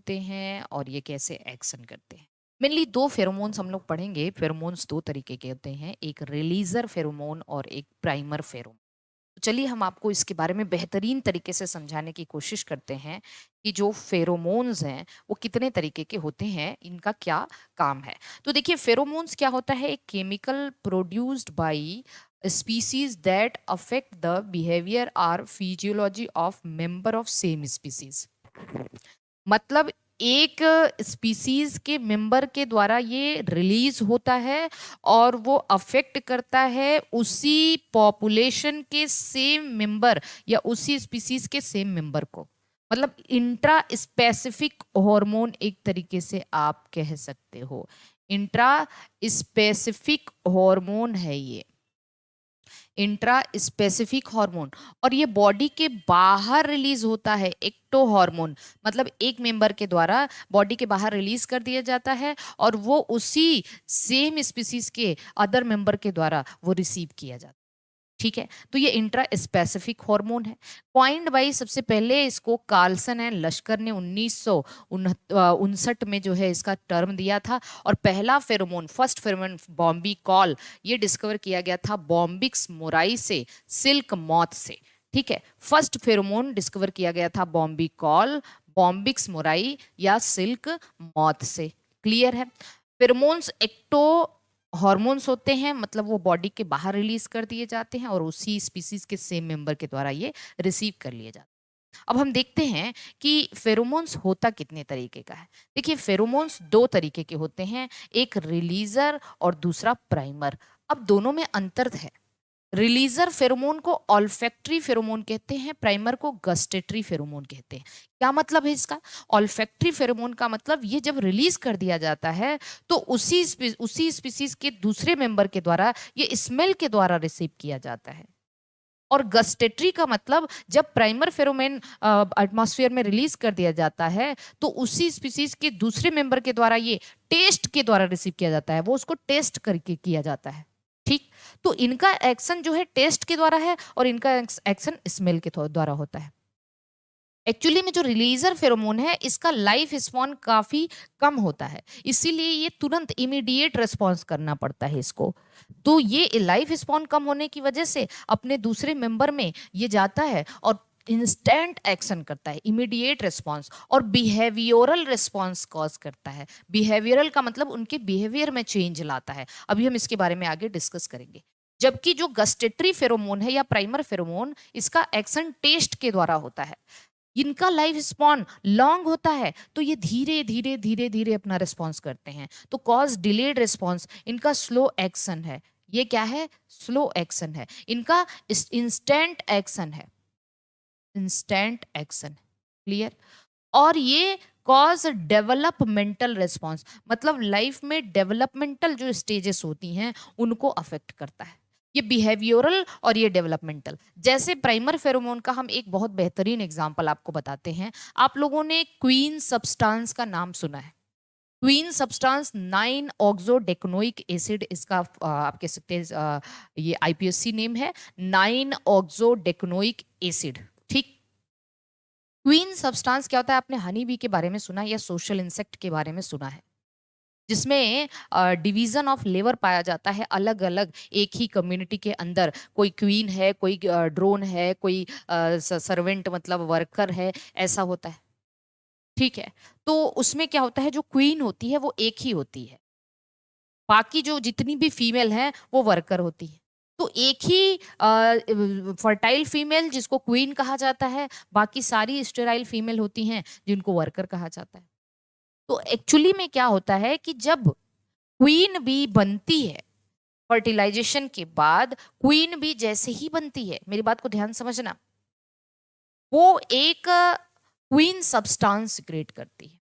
होते हैं और ये कैसे एक्शन करते हैं। मेनली 2 फेरोमोन्स हम लोग पढ़ेंगे। फेरोमोन्स 2 तरीके के होते हैं, एक रिलीज़र फेरोमोन और एक प्राइमर फेरोमोन। तो चलिए हम आपको इसके बारे में बेहतरीन तरीके से समझाने की कोशिश करते हैं कि जो फेरोमोन्स हैं वो कितने तरीके के होते हैं, इनका क्या काम है। तो देखिए फेरोमोन्स क्या होता है, एक chemical produced by species that affect the behaviour और physiology of member of same species. मतलब एक स्पीसीज के मेंबर के द्वारा ये रिलीज होता है और वो अफेक्ट करता है उसी पॉपुलेशन के सेम मेंबर या उसी स्पीसीज के सेम मेंबर को। मतलब इंट्रा स्पेसिफिक हार्मोन एक तरीके से आप कह सकते हो। इंट्रा स्पेसिफिक हार्मोन है ये, इंट्रा स्पेसिफिक हार्मोन। और ये बॉडी के बाहर रिलीज होता है, एक्टो हार्मोन। मतलब एक मेंबर के द्वारा बॉडी के बाहर रिलीज कर दिया जाता है और वो उसी सेम स्पीसीज के अदर मेंबर के द्वारा वो रिसीव किया जाता है। ठीक है, तो ये इंट्रा स्पेसिफिक हार्मोन है। क्वाइंड बाई, सबसे पहले इसको कार्लसन एंड लश्कर ने 1959 में जो है इसका टर्म दिया था। और पहला फेरोमोन, फर्स्ट फेरोमोन बॉम्बी कॉल, ये डिस्कवर किया गया था बॉम्बिक्स मोराई से, सिल्क मॉथ से। ठीक है, फर्स्ट फेरोमोन डिस्कवर किया गया था बॉम्बी कॉल, बॉम्बिक्स मोराई या सिल्क मॉथ से। क्लियर है। फेरोमोन्स एक्टो हॉर्मोन्स होते हैं, मतलब वो बॉडी के बाहर रिलीज कर दिए जाते हैं और उसी स्पीसीज के सेम मेंबर के द्वारा ये रिसीव कर लिए जाते हैं। अब हम देखते हैं कि फेरोमोन्स होता कितने तरीके का है। देखिए फेरोमोन्स 2 तरीके के होते हैं, एक रिलीजर और दूसरा प्राइमर। अब दोनों में अंतर है। रिलीजर फेरोमोन को ऑल्फैक्टरी फेरोमोन कहते हैं, प्राइमर को गस्टेटरी फेरोमोन कहते हैं। क्या मतलब है इसका? ऑल्फैक्टरी फेरोमोन का मतलब ये जब रिलीज कर दिया जाता है तो उसी स्पीसीज के दूसरे मेंबर के द्वारा ये स्मेल के द्वारा रिसीव किया जाता है। और गस्टेटरी का मतलब जब प्राइमर फेरोमोन एटमॉस्फेयर में रिलीज कर दिया जाता है तो उसी स्पीसीज के दूसरे मेंबर के द्वारा ये टेस्ट के द्वारा रिसीव किया जाता है, वो उसको टेस्ट करके किया जाता है। ठीक, तो इनका एक्शन जो है टेस्ट के द्वारा है और इनका एक्शन स्मेल के द्वारा होता है। एक्चुअली में जो रिलीजर फेरोमोन है इसका लाइफ स्पॉन काफी कम होता है, इसीलिए ये तुरंत इमीडिएट रिस्पॉन्स करना पड़ता है इसको। तो ये लाइफ स्पॉन कम होने की वजह से अपने दूसरे मेंबर में ये जाता है और इंस्टेंट एक्शन करता है, इमीडिएट रिस्पॉन्स, और बिहेवियरल रिस्पॉन्स कॉज करता है। बिहेवियरल का मतलब उनके बिहेवियर में चेंज लाता है। अभी हम इसके बारे में आगे डिस्कस करेंगे। जबकि जो गस्टेटरी फेरोमोन है या प्राइमर फेरोमोन, इसका एक्शन टेस्ट के द्वारा होता है। इनका लाइफ स्पॉन लॉन्ग होता है तो ये धीरे धीरे धीरे धीरे अपना रिस्पॉन्स करते हैं, तो कॉज डिलेड रिस्पॉन्स। इनका स्लो एक्शन है। ये क्या है? स्लो एक्शन है। इनका इंस्टेंट एक्शन है, इंस्टेंट एक्शन। क्लियर। और ये कॉज डेवलपमेंटल रिस्पॉन्स, मतलब लाइफ में डेवलपमेंटल जो स्टेजेस होती हैं उनको अफेक्ट करता है। ये बिहेवियरल और ये डेवलपमेंटल। जैसे प्राइमर फेरोमोन का हम एक बहुत बेहतरीन एग्जांपल आपको बताते हैं। आप लोगों ने क्वीन सब्सटेंस का नाम सुना है। क्वीन सब्सटेंस 9 ऑक्सोडेक्नोइक एसिड, इसका आप कह सकते हैं ये आईपीएससी नेम है, 9 ऑक्सोडेक्नोइक एसिड। ठीक। क्वीन सब्सटेंस क्या होता है? आपने हनी बी के बारे में सुना है या सोशल इंसेक्ट के बारे में सुना है, जिसमें डिवीजन ऑफ लेबर पाया जाता है अलग अलग एक ही कम्युनिटी के अंदर। कोई क्वीन है, कोई ड्रोन है, कोई सर्वेंट मतलब वर्कर है, ऐसा होता है। ठीक है, तो उसमें क्या होता है, जो क्वीन होती है वो एक ही होती है, बाकी जो जितनी भी फीमेल है वो वर्कर होती है। तो एक ही फर्टाइल फीमेल जिसको क्वीन कहा जाता है, बाकी सारी स्टेराइल फीमेल होती हैं जिनको वर्कर कहा जाता है। तो एक्चुअली में क्या होता है कि जब क्वीन बी बनती है, फर्टिलाइजेशन के बाद क्वीन बी जैसे ही बनती है, मेरी बात को ध्यान समझना, वो एक क्वीन सब्सटेंस क्रिएट करती है।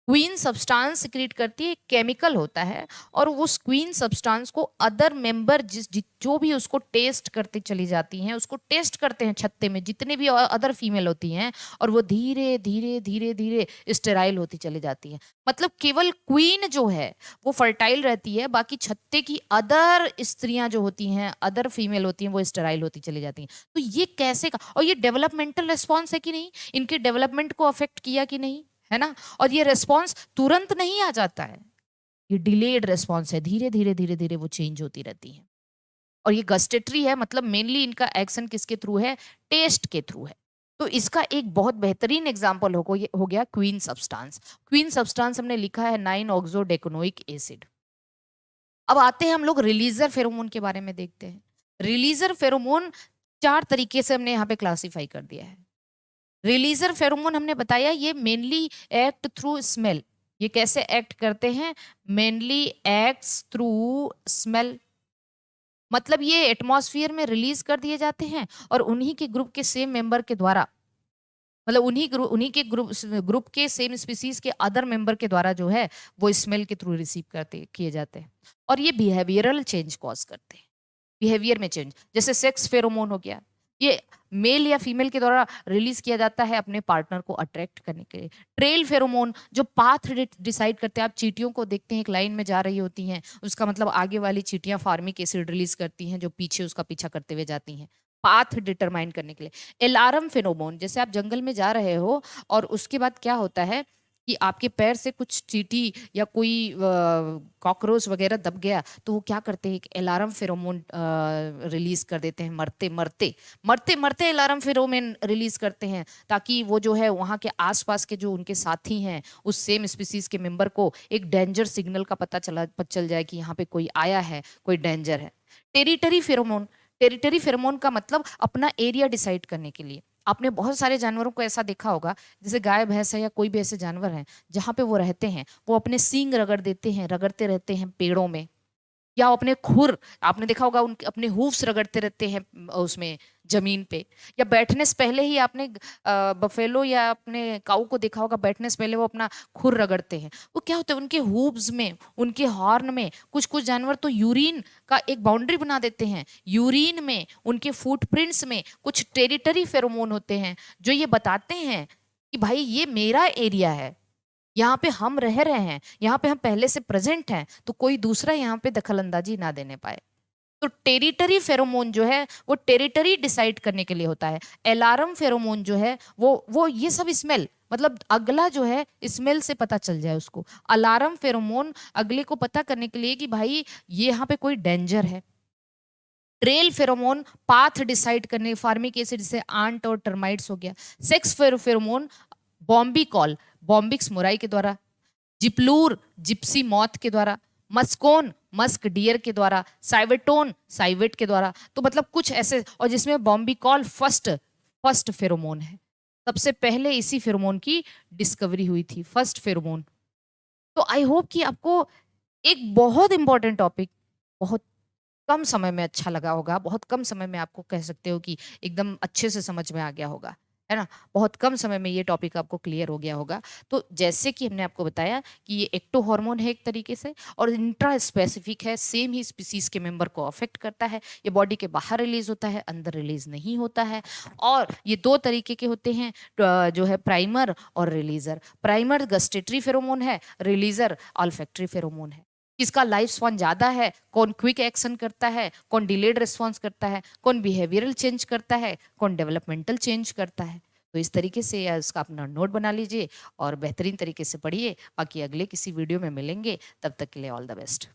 क्वीन सब्सटेंस सिक्रीट करती है, एक केमिकल होता है, और उस क्वीन सब्सटेंस को अदर मेंबर जो भी उसको टेस्ट करते चली जाती हैं, उसको टेस्ट करते हैं छत्ते में जितने भी अदर फीमेल होती हैं, और वो धीरे धीरे धीरे धीरे स्टेराइल होती चली जाती हैं। मतलब केवल क्वीन जो है वो फर्टाइल रहती है, बाकी छत्ते की अदर स्त्रियां जो होती हैं, अदर फीमेल होती हैं, वो स्टेराइल होती चली जाती हैं। तो ये कैसे का, और ये डेवलपमेंटल रिस्पॉन्स है कि नहीं, इनके डेवलपमेंट को अफेक्ट किया कि नहीं? है ना। और ये रिस्पॉन्स तुरंत नहीं आ जाता है, ये डिलेड रिस्पॉन्स है, धीरे धीरे धीरे धीरे वो चेंज होती रहती है। और ये गस्टेटरी है, मतलब मेनली इनका एक्शन किसके थ्रू है, टेस्ट के थ्रू है। तो इसका एक बहुत बेहतरीन एग्जाम्पल हो गया क्वीन सब्सटेंस। क्वीन सब्सटेंस हमने लिखा है 9-ऑक्सोडेकोनोइक एसिड। अब आते हैं हम लोग रिलीजर फेरोमोन के बारे में देखते हैं। रिलीजर फेरोमोन 4 तरीके से हमने यहाँ पे क्लासिफाई कर दिया है। रिलीजर फेरोमोन हमने बताया ये मेनली एक्ट थ्रू स्मेल। ये कैसे एक्ट करते हैं, मेनली एक्ट्स थ्रू स्मेल, मतलब ये एटमॉस्फेयर में रिलीज कर दिए जाते हैं और उन्हीं के ग्रुप के सेम मेंबर के द्वारा, मतलब उन्हीं के ग्रुप के सेम स्पीसीज के अदर मेंबर के द्वारा जो है वो स्मेल के थ्रू रिसीव करते किए जाते हैं। और ये बिहेवियरल चेंज कॉज करते हैं, बिहेवियर में चेंज। जैसे सेक्स फेरोमोन हो गया, ये मेल या फीमेल के द्वारा रिलीज किया जाता है अपने पार्टनर को अट्रैक्ट करने के लिए। ट्रेल फेरोमोन जो पाथ डिसाइड करते हैं, आप चींटियों को देखते हैं एक लाइन में जा रही होती हैं, उसका मतलब आगे वाली चींटियां फार्मिक एसिड रिलीज करती हैं जो पीछे उसका पीछा करते हुए जाती हैं, पाथ डिटरमाइन करने के लिए। अलार्म फेरोमोन, जैसे आप जंगल में जा रहे हो और उसके बाद क्या होता है कि आपके पैर से कुछ चींटी या कोई कॉकरोच वगैरह दब गया, तो वो क्या करते हैं, एक अलार्म फेरोमोन रिलीज कर देते हैं, मरते मरते मरते मरते अलार्म फेरोमोन रिलीज करते हैं, ताकि वो जो है वहाँ के आसपास के जो उनके साथी हैं उस सेम स्पीसीज के मेंबर को एक डेंजर सिग्नल का पता चल जाए कि यहाँ पे कोई आया है, कोई डेंजर है। टेरिटरी फेरोमोन, टेरिटरी फेरोमोन का मतलब अपना एरिया डिसाइड करने के लिए। आपने बहुत सारे जानवरों को ऐसा देखा होगा, जैसे गाय भैंस है या कोई भी ऐसे जानवर हैं जहाँ पे वो रहते हैं, वो अपने सींग रगड़ देते हैं, रगड़ते रहते हैं पेड़ों में, या अपने खुर, आपने देखा होगा उनके अपने हूफ्स रगड़ते रहते हैं उसमें जमीन पे। या बैठने से पहले ही आपने बफेलो या अपने काऊ को देखा होगा, बैठने से पहले वो अपना खुर रगड़ते हैं। वो क्या होता है, उनके हूव्स में, उनके हॉर्न में, कुछ कुछ जानवर तो यूरिन का एक बाउंड्री बना देते हैं। यूरिन में, उनके फुटप्रिंट्स में कुछ टेरिटरी फेरोमोन होते हैं जो ये बताते हैं कि भाई ये मेरा एरिया है, यहाँ पे हम रह रहे हैं, यहाँ पे हम पहले से प्रेजेंट हैं, तो कोई दूसरा यहाँ पे दखलंदाजी ना देने पाए। तो टेरिटरी फेरोमोन जो है वो टेरिटरी डिसाइड करने के लिए होता है। अलार्म फेरोमोन जो है वो ये सब स्मेल, मतलब अगला जो है स्मेल से पता चल जाए उसको। अलार्म फेरोमोन अगले को पता करने के लिए कि भाई ये यहाँ पे कोई डेंजर है। ट्रेल फेरोमोन पाथ डिसाइड करने, फार्मिक एसिड जैसे आंट और टर्माइट्स हो गया। Sex pheromone bombykol, bombyx mori के द्वारा, जिप्लूर जिप्सी मॉथ के द्वारा, मस्कोन मस्क डियर के द्वारा, साइवेटोन साइवेट के द्वारा। तो मतलब कुछ ऐसे, और जिसमें बॉम्बी कॉल फर्स्ट फर्स्ट फेरोमोन है, सबसे पहले इसी फेरोमोन की डिस्कवरी हुई थी, फर्स्ट फेरोमोन। तो आई होप कि आपको एक बहुत इंपॉर्टेंट टॉपिक बहुत कम समय में अच्छा लगा होगा, बहुत कम समय में आपको कह सकते हो कि एकदम अच्छे से समझ में आ गया होगा, है ना। बहुत कम समय में ये टॉपिक आपको क्लियर हो गया होगा। तो जैसे कि हमने आपको बताया कि ये एक्टो हार्मोन है एक तरीके से, और इंट्रा स्पेसिफिक है, सेम ही स्पीसीज के मेंबर को अफेक्ट करता है। ये बॉडी के बाहर रिलीज होता है, अंदर रिलीज नहीं होता है। और ये 2 तरीके के होते हैं, जो है प्राइमर और रिलीजर। प्राइमर गस्टेटरी फेरोमोन है, रिलीजर ऑल्फैक्टरी फेरोमोन है। किसका लाइफ स्पैन ज्यादा है, कौन क्विक एक्शन करता है, कौन डिलेड रिस्पॉन्स करता है, कौन बिहेवियरल चेंज करता है, कौन डेवलपमेंटल चेंज करता है। तो इस तरीके से या इसका अपना नोट बना लीजिए और बेहतरीन तरीके से पढ़िए। बाकी अगले किसी वीडियो में मिलेंगे, तब तक के लिए ऑल द बेस्ट।